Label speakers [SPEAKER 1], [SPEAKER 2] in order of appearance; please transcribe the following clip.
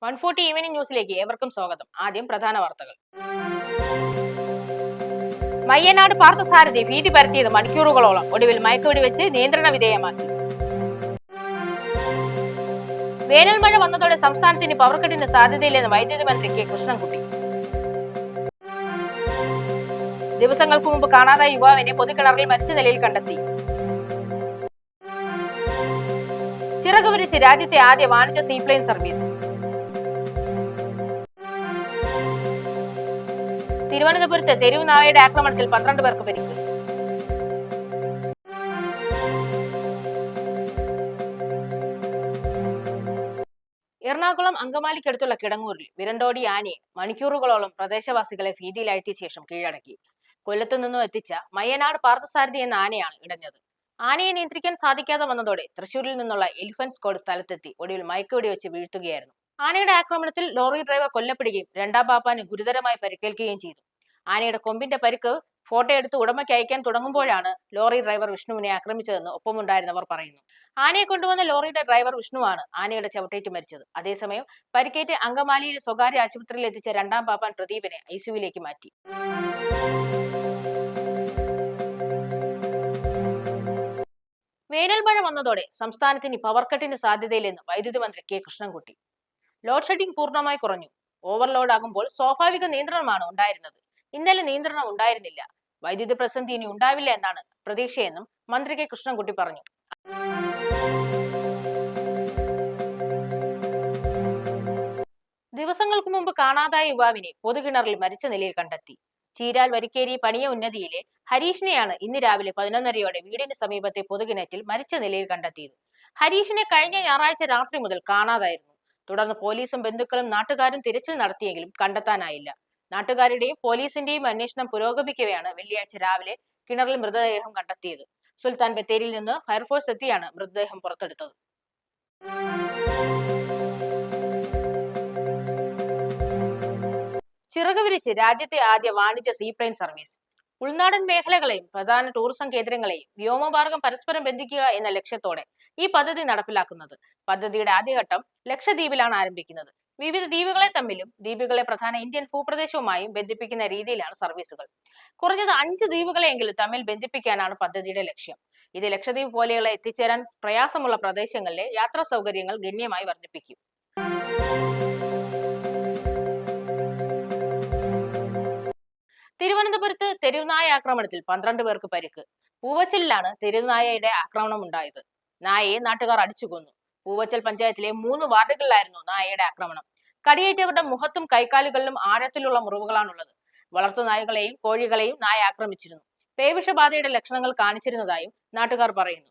[SPEAKER 1] 140 evening ന്യൂസിലേക്ക് ഏവർക്കും സ്വാഗതം. ആദ്യം പ്രധാന വാർത്തകൾ. മയ്യനാട് പാർത്ഥസാരഥി ഭീതി പരത്തിയത് മണിക്കൂറുകളോളം, ഒടുവിൽ മയക്കുവെടി വെച്ച് നിയന്ത്രണ വിധേയമാക്കി. വേനൽ മഴ വന്നതോടെ സംസ്ഥാനത്തിന് പവർക്കട്ടിന് സാധ്യതയില്ലെന്ന് വൈദ്യുതി മന്ത്രി കെ കൃഷ്ണൻകുട്ടി. ദിവസങ്ങൾക്ക് മുമ്പ് കാണാതായ യുവാവിനെ പൊതുകിണറിൽ മരിച്ച നിലയിൽ കണ്ടെത്തി. ചിറക് വിരിച്ച് രാജ്യത്തെ ആദ്യ വാണിജ്യ സീപ്ലെയിൻ സർവീസ്. തിരുവനന്തപുരത്ത് തെരുവ് നായയുടെ ആക്രമണത്തിൽ 12 പേർക്ക് പരിക്ക്. എറണാകുളം അങ്കമാലിക്കടുത്തുള്ള കിടങ്ങൂരിൽ വിരണ്ടോടി ആനയെ മണിക്കൂറുകളോളം പ്രദേശവാസികളെ ഭീതിയിലാഴ്ത്തിയ ശേഷം കീഴടക്കി. കൊല്ലത്തു നിന്നും എത്തിച്ച മയ്യനാട് പാർത്ഥസാരഥി എന്ന ആനയാണ് ഇടഞ്ഞത്. ആനയെ നിയന്ത്രിക്കാൻ സാധിക്കാതെ വന്നതോടെ തൃശൂരിൽ നിന്നുള്ള എലിഫന്റ് സ്ക്വാഡ് സ്ഥലത്തെത്തി ഒടുവിൽ മയക്കുവെടി വെച്ച് വീഴ്ത്തുകയായിരുന്നു. ആനയുടെ ആക്രമണത്തിൽ ലോറി ഡ്രൈവർ കൊല്ലപ്പെടുകയും രണ്ടാം പാപ്പാന് ഗുരുതരമായി പരിക്കേൽക്കുകയും ചെയ്തു. ആനയുടെ കൊമ്പിന്റെ പരിക്ക് ഫോട്ടോ എടുത്ത് ഉടമയ്ക്ക് അയക്കാൻ തുടങ്ങുമ്പോഴാണ് ലോറി ഡ്രൈവർ വിഷ്ണുവിനെ ആക്രമിച്ചതെന്ന് ഒപ്പമുണ്ടായിരുന്നവർ പറയുന്നു. ആനയെ കൊണ്ടുവന്ന ലോറിയുടെ ഡ്രൈവർ വിഷ്ണുവാണ് ആനയുടെ ചവിട്ടേറ്റ് മരിച്ചത്. അതേസമയം പരിക്കേറ്റ് അങ്കമാലിയിലെ സ്വകാര്യ ആശുപത്രിയിൽ എത്തിച്ച രണ്ടാം പാപ്പാൻ പ്രദീപിനെ ഐസിയുവിലേക്ക് മാറ്റി. വേനൽ മഴ വന്നതോടെ സംസ്ഥാനത്തിന് പവർക്കട്ടിന് സാധ്യതയില്ലെന്ന് വൈദ്യുതി മന്ത്രി കെ കൃഷ്ണൻകുട്ടി. ലോഡ് ഷെഡിംഗ് പൂർണ്ണമായി കുറഞ്ഞു. ഓവർലോഡ് ആകുമ്പോൾ സ്വാഭാവിക നിയന്ത്രണമാണ് ഉണ്ടായിരുന്നത്. ഇന്നലെ നിയന്ത്രണം ഉണ്ടായിരുന്നില്ല. വൈദ്യുതി പ്രതിസന്ധി ഇനി ഉണ്ടാവില്ല എന്നാണ് പ്രതീക്ഷയെന്നും മന്ത്രി കെ കൃഷ്ണൻകുട്ടി പറഞ്ഞു. ദിവസങ്ങൾക്ക് മുമ്പ് കാണാതായ യുവാവിനെ പൊതുകിണറിൽ മരിച്ച നിലയിൽ കണ്ടെത്തി. ചീരാൽ വരിക്കേരി പണിയ ഉന്നതിയിലെ ഹരീഷിനെയാണ് ഇന്ന് രാവിലെ 11:30യോടെ വീടിന് സമീപത്തെ പൊതുകിണറ്റിൽ മരിച്ച നിലയിൽ കണ്ടെത്തിയത്. ഹരീഷിനെ കഴിഞ്ഞ ഞായറാഴ്ച രാത്രി മുതൽ കാണാതായിരുന്നു. തുടർന്ന് പോലീസും ബന്ധുക്കളും നാട്ടുകാരും തിരച്ചിൽ നടത്തിയെങ്കിലും കണ്ടെത്താനായില്ല. നാട്ടുകാരുടെയും പോലീസിന്റെയും അന്വേഷണം പുരോഗമിക്കവെയാണ് വെള്ളിയാഴ്ച രാവിലെ കിണറിൽ മൃതദേഹം കണ്ടെത്തിയത്. സുൽത്താൻ ബത്തേരിയിൽ നിന്ന് ഫയർഫോഴ്സ് എത്തിയാണ് മൃതദേഹം പുറത്തെടുത്തത്. ചിറക് വിരിച്ച് രാജ്യത്തെ ആദ്യ വാണിജ്യ സീപ്ലെയിൻ സർവീസ്. ഉൾനാടൻ മേഖലകളെയും പ്രധാന ടൂറിസം കേന്ദ്രങ്ങളെയും വ്യോമമാർഗം പരസ്പരം ബന്ധിക്കുക എന്ന ലക്ഷ്യത്തോടെ ഈ പദ്ധതി നടപ്പിലാക്കുന്നത്. പദ്ധതിയുടെ ആദ്യഘട്ടം ലക്ഷദ്വീപിലാണ് ആരംഭിക്കുന്നത്. വിവിധ ദ്വീപുകളെ തമ്മിലും ദ്വീപുകളെ പ്രധാന ഇന്ത്യൻ ഭൂപ്രദേശവുമായും ബന്ധിപ്പിക്കുന്ന രീതിയിലാണ് സർവീസുകൾ. കുറഞ്ഞത് 5 ദ്വീപുകളെങ്കിലും തമ്മിൽ ബന്ധിപ്പിക്കാനാണ് പദ്ധതിയുടെ ലക്ഷ്യം. ഇത് ലക്ഷദ്വീപ് പോലെയുള്ള എത്തിച്ചേരാൻ പ്രയാസമുള്ള പ്രദേശങ്ങളിലെ യാത്രാ സൗകര്യങ്ങൾ ഗണ്യമായി വർദ്ധിപ്പിക്കും. തിരുവനന്തപുരത്ത് തെരുവുനായ ആക്രമണത്തിൽ 12 പേർക്ക് പരിക്ക്. പൂവച്ചലിലാണ് തെരുവുനായയുടെ ആക്രമണം ഉണ്ടായത്. നായയെ നാട്ടുകാർ അടിച്ചു കൊന്നു. പൂവച്ചൽ പഞ്ചായത്തിലെ 3 വാർഡുകളിലായിരുന്നു നായയുടെ ആക്രമണം. കടിയേറ്റവരുടെ മുഖത്തും കൈക്കാലുകളിലും ആഴത്തിലുള്ള മുറിവുകളാണുള്ളത്. വളർത്തുനായകളെയും കോഴികളെയും നായ ആക്രമിച്ചിരുന്നു. പേവിഷബാധയുടെ ലക്ഷണങ്ങൾ കാണിച്ചിരുന്നതായും നാട്ടുകാർ പറയുന്നു.